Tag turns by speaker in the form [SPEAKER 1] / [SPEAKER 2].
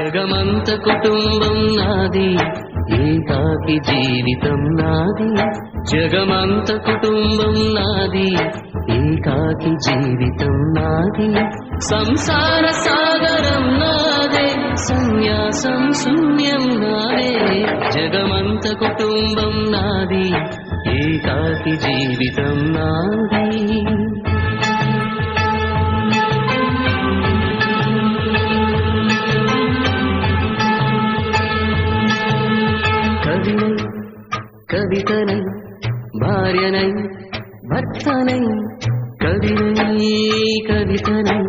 [SPEAKER 1] జగమంత కుటుంబం నాది, ఏకాకి జీవితం నాది. జగమంత కుటుంబం నాది, ఏకాకి జీవితం నాది. సంసార సాగరం నాదే, సన్యాసం శూన్యం నాదే. జగమంత కుటుంబం నాది, ఏకాకి జీవితం నాది. కవినై కవితనై భార్యనై భర్తనై, కవినై కవితనై